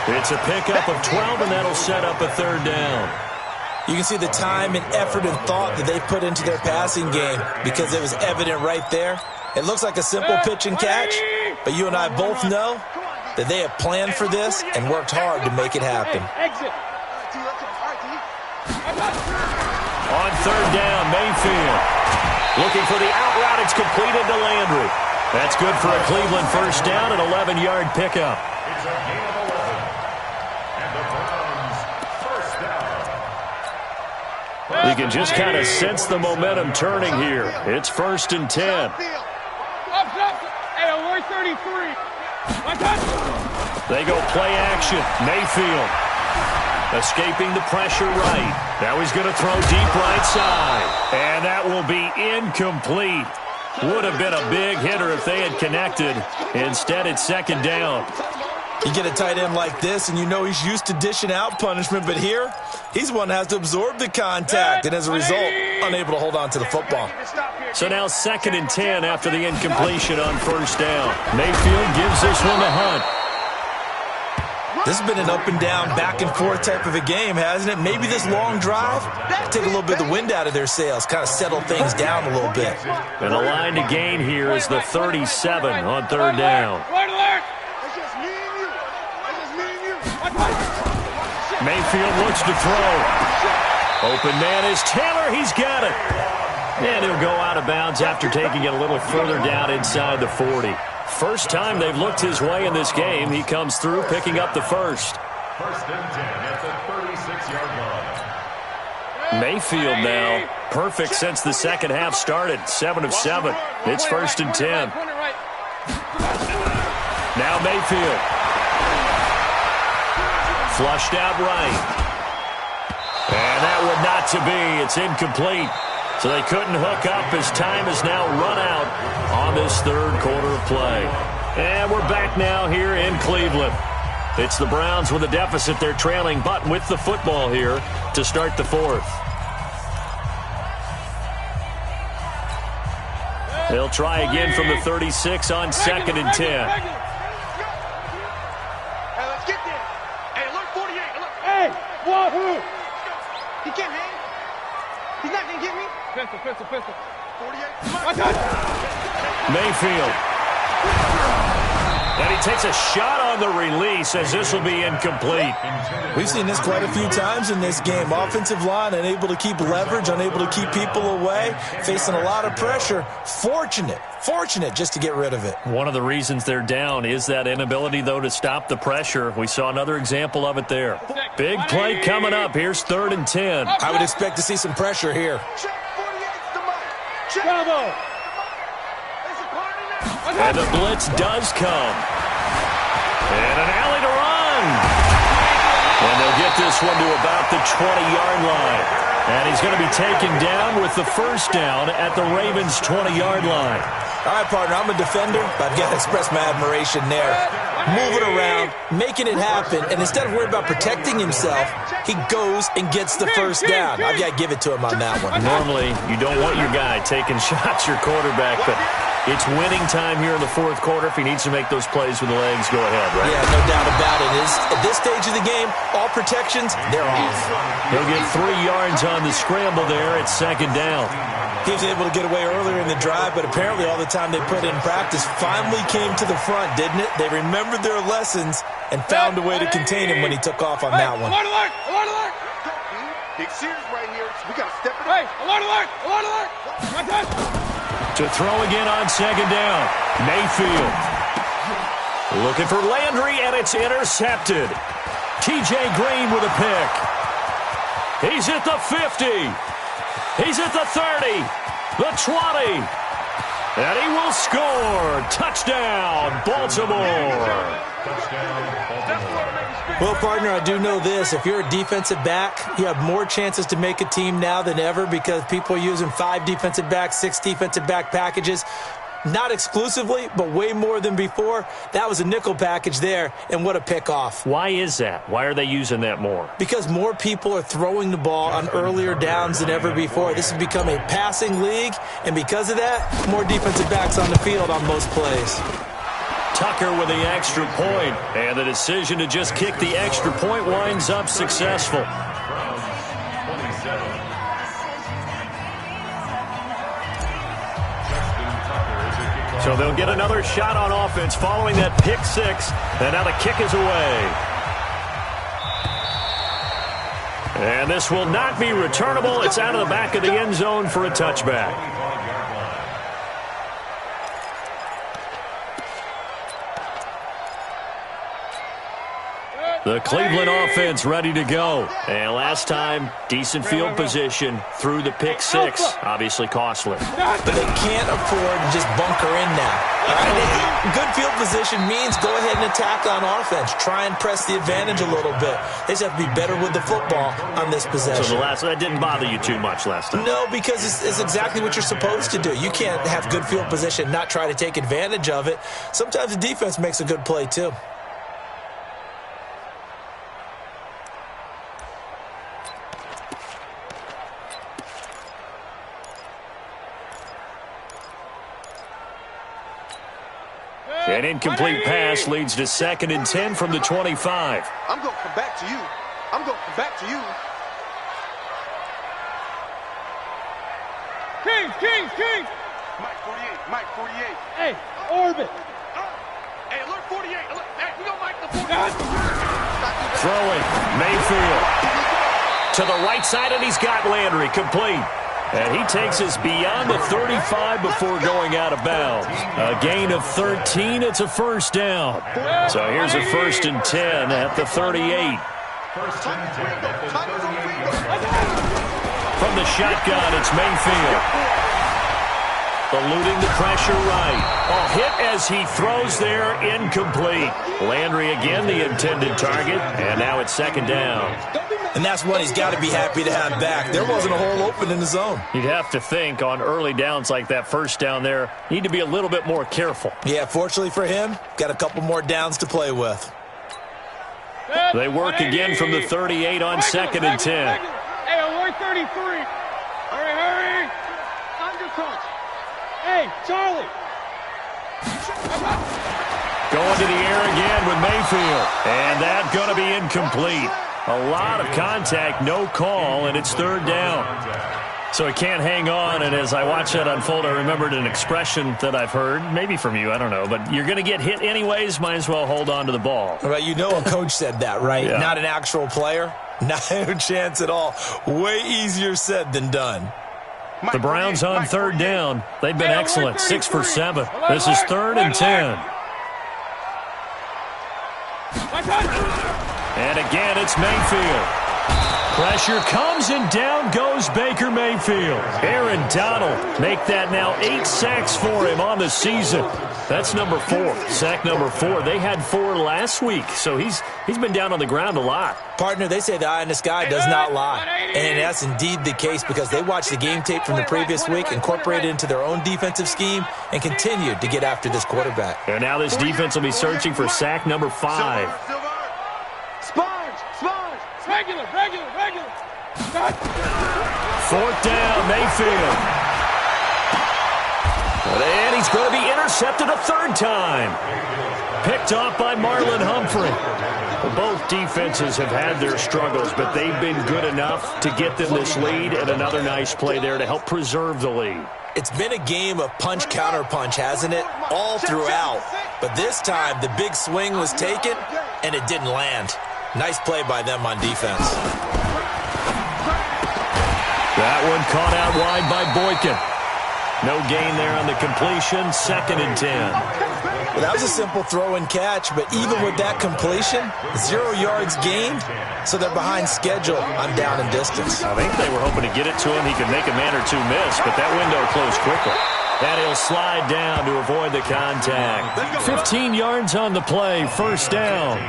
It's a pickup of 12, and that'll set up a 3rd down. You can see the time and effort and thought that they put into their passing game because it was evident right there. It looks like a simple pitch and catch, but you and I both know that they have planned for this and worked hard to make it happen. On 3rd down, Mayfield looking for the out route. It's completed to Landry. That's good for a Cleveland first down, an 11-yard pickup. It's a gain of 11. And the Browns first down. You can just kind of sense the momentum turning here. It's 1st and 10. Hey, we're 33. They go play action. Mayfield escaping the pressure right. Now he's going to throw deep right side. And that will be incomplete. Would have been a big hitter if they had connected. Instead, it's 2nd down. You get a tight end like this, and you know he's used to dishing out punishment, but here, he's one that has to absorb the contact, and as a result, unable to hold on to the football. So now 2nd and 10 after the incompletion on 1st down. Mayfield gives this one a hunt. This has been an up and down, back and forth type of a game, hasn't it? Maybe this long drive, take a little bit of the wind out of their sails, kind of settle things down a little bit. And the line to gain here is the 37 on 3rd down. Mayfield looks to throw. Open man is Taylor. He's got it. And he'll go out of bounds after taking it a little further down inside the 40. First time they've looked his way in this game. He comes through picking up the first. 1st and 10 at the 36-yard line. Mayfield now perfect since the second half started. 7 of 7. It's 1st and 10. Now Mayfield. Flushed out right. And that would not to be. It's incomplete. So they couldn't hook up as time is now run out on this 3rd quarter of play. And we're back now here in Cleveland. It's the Browns with a deficit. They're trailing, but with the football here to start the 4th. They'll try again from the 36 on 2nd and 10. Hey, let's get there. Hey, alert 48. Alert. Hey, wahoo. He can't hang. He's not going to get me. Pistol. 48. Mayfield. And he takes a shot on the release as this will be incomplete. We've seen this quite a few times in this game. Offensive line unable to keep leverage, unable to keep people away, facing a lot of pressure. Fortunate just to get rid of it. One of the reasons they're down is that inability, though, to stop the pressure. We saw another example of it there. Big play coming up. Here's 3rd and 10. I would expect to see some pressure here. Bravo. And the blitz does come. And an alley to run. And they'll get this one to about the 20-yard line. And he's going to be taken down with the 1st down at the Ravens' 20-yard line. All right, partner, I'm a defender, but I've got to express my admiration there. Moving around, making it happen, and instead of worrying about protecting himself, he goes and gets the 1st down. I've got to give it to him on that one. Normally, you don't want your guy taking shots, your quarterback, but it's winning time here in the 4th quarter. If he needs to make those plays with the legs, go ahead, right? Yeah, no doubt about it. At this stage of the game, all protections, they're off. He'll get 3 yards on the scramble there at 2nd down. He was able to get away earlier in the drive, but apparently all the time they put in practice finally came to the front, didn't it? They remembered their lessons and found a way to contain him when he took off on that one. Alert, alert, alert, alert. Big series right here. We got to step it up. Hey, alert, alert, alert, alert. Right there. To throw again on 2nd down. Mayfield. Looking for Landry, and it's intercepted. T.J. Green with a pick. He's at the 50. He's at the 30, the 20, and he will score. Touchdown, Baltimore. Well, partner, I do know this. If you're a defensive back, you have more chances to make a team now than ever because people are using 5 defensive backs, 6 defensive back packages. Not exclusively, but way more than before. That was a nickel package there, and what a pickoff. Why is that? Why are they using that more? Because more people are throwing the ball on earlier downs than ever before. This has become a passing league, and because of that, more defensive backs on the field on most plays. Tucker with the extra point, and the decision to just kick the extra point winds up successful. So they'll get another shot on offense following that pick 6, and now the kick is away. And this will not be returnable. It's out of the back of the end zone for a touchback. The Cleveland offense ready to go. And last time, decent field position through the pick 6. Obviously costly. But they can't afford to just bunker in now. Right? Good field position means go ahead and attack on offense. Try and press the advantage a little bit. They just have to be better with the football on this possession. So that didn't bother you too much last time? No, because it's exactly what you're supposed to do. You can't have good field position and not try to take advantage of it. Sometimes the defense makes a good play, too. An incomplete pass leads to 2nd and 10 from the 25. I'm going to come back to you. I'm going to come back to you. Kings. Mike 48, Mike 48. Hey, orbit. Hey, alert 48. Alert. Hey, we go Mike the 48. Throwing, Mayfield. To the right side, and he's got Landry complete. And he takes us beyond the 35 before going out of bounds. A gain of 13, it's a first down. So here's a 1st and 10 at the 38. First and 10 at the 38. From the shotgun, it's Mayfield. Eluding the pressure right. A hit as he throws there, incomplete. Landry again the intended target, and now it's 2nd down. And that's one he's got to be happy to have back. There wasn't a hole open in the zone. You'd have to think on early downs like that first down there, need to be a little bit more careful. Yeah, fortunately for him, got a couple more downs to play with. They work again from the 38 on 2nd and 10. Hey, alert 33. Hurry. Undercut. Hey, Charlie. Going to the air again with Mayfield. And that's going to be incomplete. A lot of contact, no call, and it's 3rd down. So he can't hang on, and as I watch that unfold, I remembered an expression that I've heard, maybe from you, I don't know, but you're going to get hit anyways, might as well hold on to the ball. Right, you know a coach said that, right? Yeah. Not an actual player. Not a chance at all. Way easier said than done. The Browns on 3rd down. They've been excellent, 6 for 7. This is 3rd and 10. And again, it's Mayfield. Pressure comes, and down goes Baker Mayfield. Aaron Donald make that now 8 sacks for him on the season. That's number 4, sack number 4. They had 4 last week, so he's been down on the ground a lot. Partner, they say the eye in the sky does not lie. And that's indeed the case because they watched the game tape from the previous week, incorporated it into their own defensive scheme, and continued to get after this quarterback. And now this defense will be searching for sack number 5. Sponge. Regular. 4th down, Mayfield. And he's going to be intercepted a 3rd time. Picked off by Marlon Humphrey. Both defenses have had their struggles, but they've been good enough to get them this lead, and another nice play there to help preserve the lead. It's been a game of punch-counter-punch, hasn't it? All throughout. But this time, the big swing was taken, and it didn't land. Nice play by them on defense. That one caught out wide by Boykin. No gain there on the completion, 2nd and 10. Well, that was a simple throw and catch, but even with that completion, 0 yards gained, so they're behind schedule on down and distance. I think they were hoping to get it to him. He could make a man or two miss, but that window closed quickly. And he'll slide down to avoid the contact. 15 yards on the play, 1st down.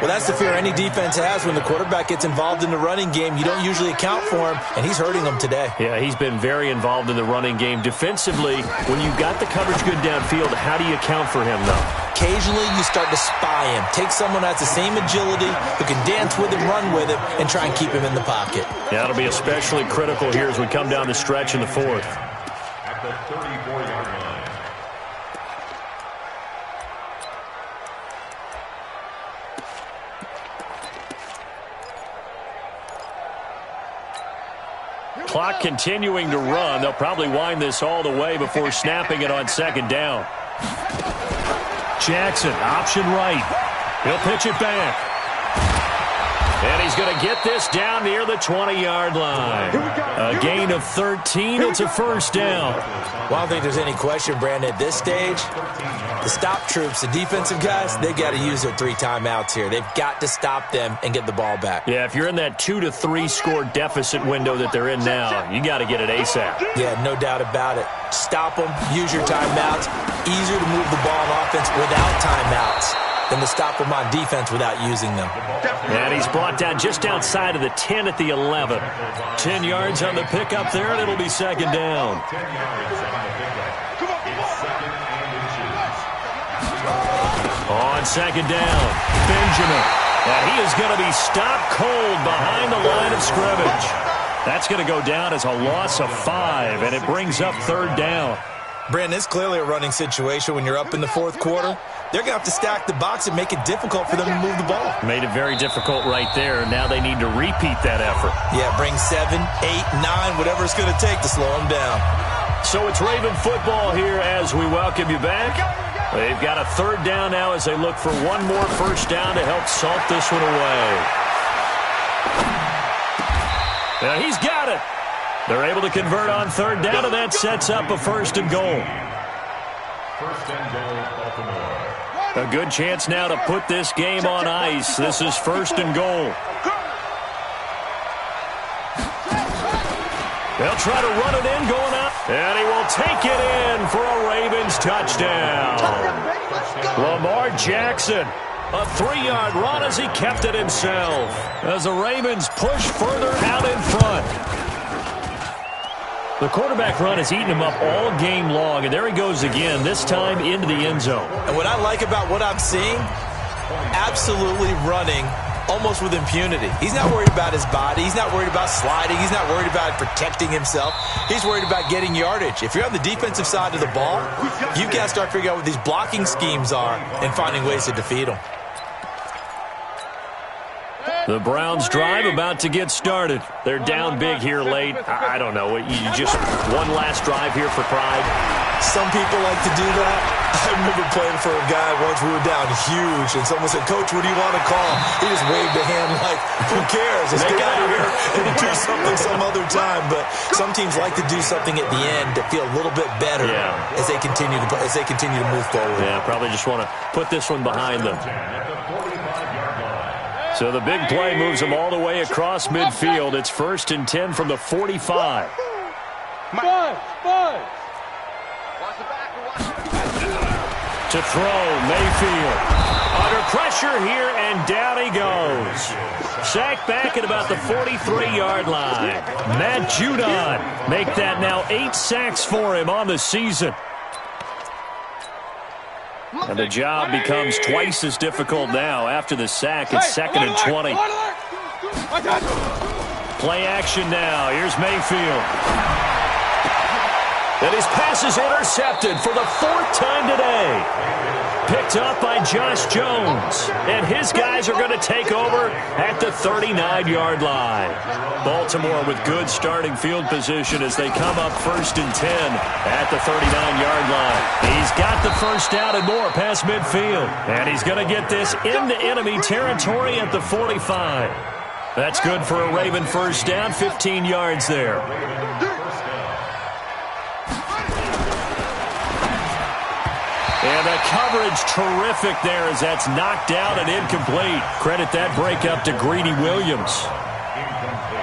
Well, that's the fear any defense has when the quarterback gets involved in the running game. You don't usually account for him, and he's hurting them today. Yeah, he's been very involved in the running game. Defensively, when you've got the coverage good downfield, how do you account for him, though? Occasionally, you start to spy him. Take someone who has the same agility, who can dance with him, run with him, and try and keep him in the pocket. Yeah, that'll be especially critical here as we come down the stretch in the 4th. At the 34-yard line. Clock continuing to run. They'll probably wind this all the way before snapping it on 2nd down. Jackson, option right. He'll pitch it back. And he's going to get this down near the 20-yard line. A gain of 13. It's a 1st down. Well, I don't think there's any question, Brandon, at this stage, the stop troops, the defensive guys, they got to use their 3 timeouts here. They've got to stop them and get the ball back. Yeah, if you're in that 2 to 3 score deficit window that they're in now, you got to get it ASAP. Yeah, no doubt about it. Stop them, use your timeouts. Easier to move the ball on offense without timeouts than to stop them on defense without using them. And he's brought down just outside of the 10 at the 11. 10 yards on the pickup there, and it'll be 2nd down. 10 yards on the pickup. It's 2nd and inches. On 2nd down, Benjamin. And he is going to be stopped cold behind the line of scrimmage. That's going to go down as a loss of 5, and it brings up 3rd down. Brandon, it's clearly a running situation when you're up in the fourth quarter. They're going to have to stack the box and make it difficult for them to move the ball. Made it very difficult right there. Now they need to repeat that effort. Yeah, bring 7, 8, 9, whatever it's going to take to slow them down. So it's Raven football here as we welcome you back. They've got a third down now as they look for one more first down to help salt this one away. Now he's got it. They're able to convert on third down, and that sets up a first and goal. First and goal, Baltimore. A good chance now to put this game on ice. This is first and goal. They'll try to run it in, going up, and he will take it in for a Ravens touchdown. Lamar Jackson, a 3-yard run as he kept it himself, as the Ravens push further out in front. The quarterback run has eaten him up all game long, and there he goes again, this time into the end zone. And what I like about what I'm seeing, absolutely running almost with impunity. He's not worried about his body. He's not worried about sliding. He's not worried about protecting himself. He's worried about getting yardage. If you're on the defensive side of the ball, you've got to start figuring out what these blocking schemes are and finding ways to defeat them. The Browns drive about to get started. They're down big here late. I don't know. You just one last drive here for pride. Some people like to do that. I remember playing for a guy once. We were down huge, and someone said, "Coach, what do you want to call?" He just waved a hand like, "Who cares? Let's get out of here and do something some other time." But some teams like to do something at the end to feel a little bit better as they continue to move forward. Yeah, probably just want to put this one behind them. So the big play moves them all the way across midfield. It's first and 10 from the 45. To throw, Mayfield. Under pressure here, and down he goes. Sacked back at about the 43-yard line. Matt Judon make that now 8 sacks for him on the season. And the job becomes twice as difficult now after the sack. It's second and 20. Play action now. Here's Mayfield. And his pass is intercepted for the 4th time today. Picked up by Josh Jones. And his guys are going to take over at the 39-yard line. Baltimore with good starting field position as they come up first and 10 at the 39-yard line. He's got the first down and more past midfield. And he's going to get this into enemy territory at the 45. That's good for a Raven first down, 15 yards there. And the coverage terrific there as that's knocked down and incomplete. Credit that breakup to Greedy Williams.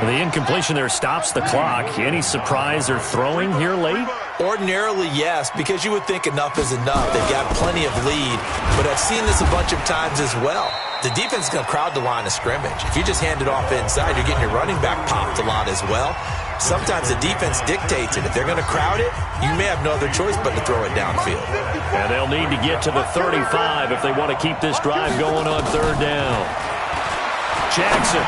The incompletion there stops the clock. Any surprise they're throwing here late? Ordinarily, yes, because you would think enough is enough. They've got plenty of lead, but I've seen this a bunch of times as well. The defense is going to crowd the line of scrimmage. If you just hand it off inside, you're getting your running back popped a lot as well. Sometimes the defense dictates it. If they're going to crowd it, you may have no other choice but to throw it downfield. And they'll need to get to the 35 if they want to keep this drive going on third down. Jackson.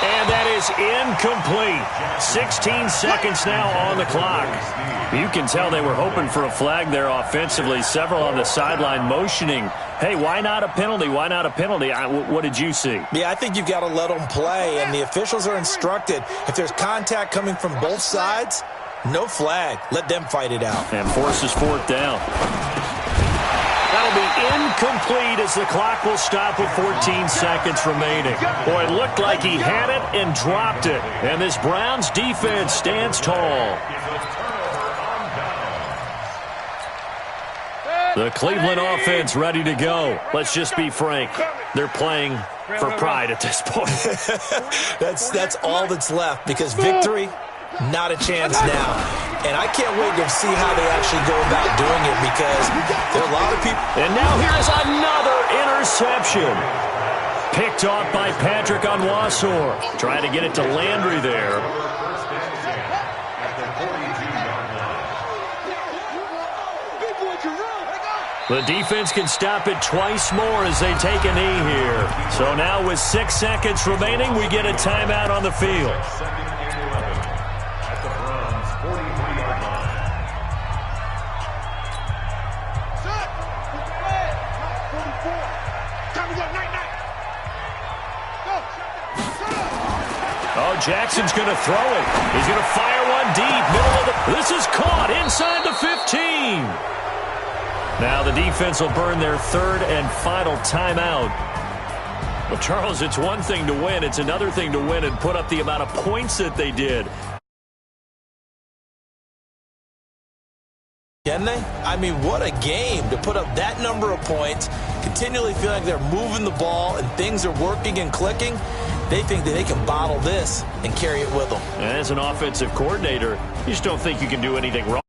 And that is incomplete. 16 seconds now on the clock. You can tell they were hoping for a flag there offensively. Several on the sideline motioning, hey, why not a penalty? Why not a penalty? What did you see? Yeah, I think you've got to let them play, and the officials are instructed. If there's contact coming from both sides, no flag. Let them fight it out. And forces 4th down. That'll be incomplete as the clock will stop with 14 seconds remaining. Boy, it looked like he had it and dropped it. And this Browns defense stands tall. The Cleveland offense ready to go. Let's just be frank. They're playing for pride at this point. That's all that's left because victory, not a chance now. And I can't wait to see how they actually go about doing it because there are a lot of people. And now here's another interception. Picked off by Patrick Onwuasor. Trying to get it to Landry there. The defense can stop it twice more as they take a knee here. So now with 6 seconds remaining, we get a timeout on the field. At the Browns' 43 Now Jackson's going to throw it. He's going to fire one deep. Middle of the... This is caught inside the 15. Now the defense will burn their third and final timeout. Well, Charles, it's one thing to win. It's another thing to win and put up the amount of points that they did. Can they? I mean, what a game to put up that number of points, continually feel like they're moving the ball and things are working and clicking. They think that they can bottle this and carry it with them. And as an offensive coordinator, you just don't think you can do anything wrong.